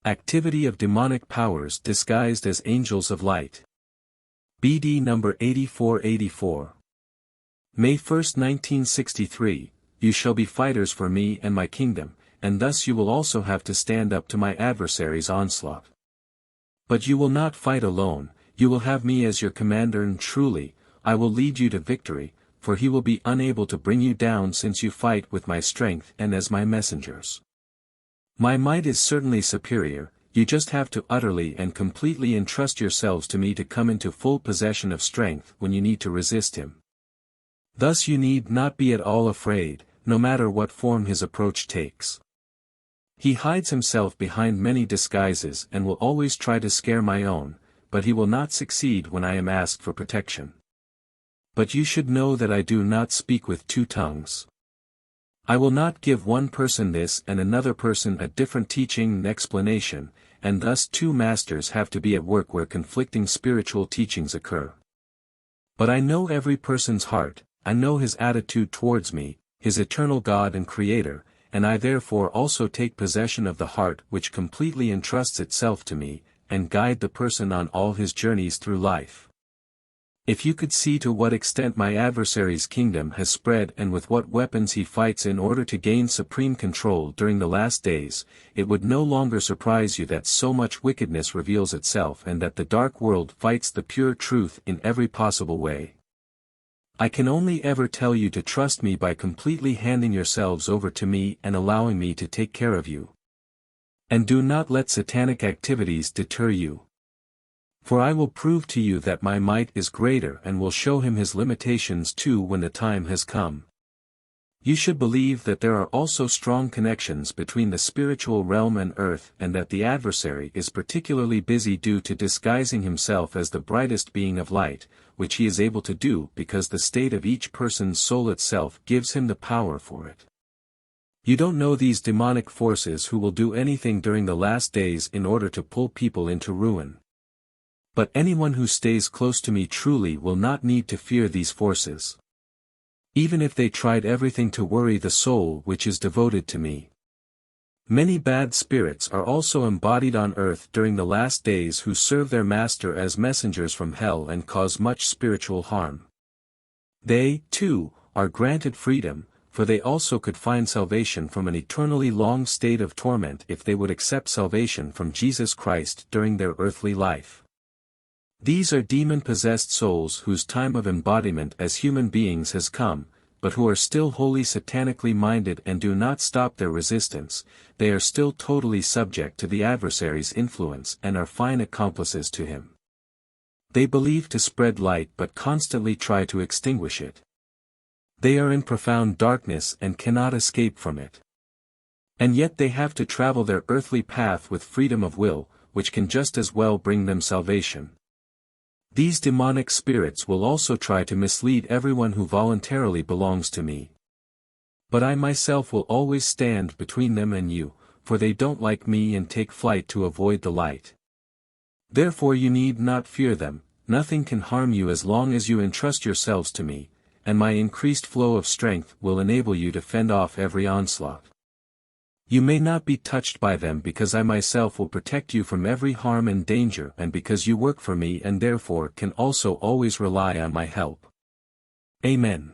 Activity of demonic powers disguised as angels of light. BD number 8484. May 1, 1963, you shall be fighters for me and my kingdom, and thus you will also have to stand up to my adversary's onslaught. But you will not fight alone, you will have me as your commander, and truly, I will lead you to victory, for he will be unable to bring you down since you fight with my strength and as my messengers. My might is certainly superior, you just have to utterly and completely entrust yourselves to me to come into full possession of strength when you need to resist him. Thus you need not be at all afraid, no matter what form his approach takes. He hides himself behind many disguises and will always try to scare my own, but he will not succeed when I am asked for protection. But you should know that I do not speak with two tongues. I will not give one person this and another person a different teaching and explanation, and thus two masters have to be at work where conflicting spiritual teachings occur. But I know every person's heart, I know his attitude towards me, his eternal God and Creator, and I therefore also take possession of the heart which completely entrusts itself to me, and guide the person on all his journeys through life. If you could see to what extent my adversary's kingdom has spread and with what weapons he fights in order to gain supreme control during the last days, it would no longer surprise you that so much wickedness reveals itself and that the dark world fights the pure truth in every possible way. I can only ever tell you to trust me by completely handing yourselves over to me and allowing me to take care of you. And do not let satanic activities deter you. For I will prove to you that my might is greater and will show him his limitations too when the time has come. You should believe that there are also strong connections between the spiritual realm and earth and that the adversary is particularly busy due to disguising himself as the brightest being of light, which he is able to do because the state of each person's soul itself gives him the power for it. You don't know these demonic forces who will do anything during the last days in order to pull people into ruin. But anyone who stays close to me truly will not need to fear these forces. Even if they tried everything to worry the soul which is devoted to me. Many bad spirits are also embodied on earth during the last days who serve their master as messengers from hell and cause much spiritual harm. They, too, are granted freedom, for they also could find salvation from an eternally long state of torment if they would accept salvation from Jesus Christ during their earthly life. These are demon-possessed souls whose time of embodiment as human beings has come, but who are still wholly satanically minded and do not stop their resistance. They are still totally subject to the adversary's influence and are fine accomplices to him. They believe to spread light but constantly try to extinguish it. They are in profound darkness and cannot escape from it. And yet they have to travel their earthly path with freedom of will, which can just as well bring them salvation. These demonic spirits will also try to mislead everyone who voluntarily belongs to me. But I myself will always stand between them and you, for they don't like me and take flight to avoid the light. Therefore you need not fear them, nothing can harm you as long as you entrust yourselves to me, and my increased flow of strength will enable you to fend off every onslaught. You may not be touched by them because I myself will protect you from every harm and danger and because you work for me and therefore can also always rely on my help. Amen.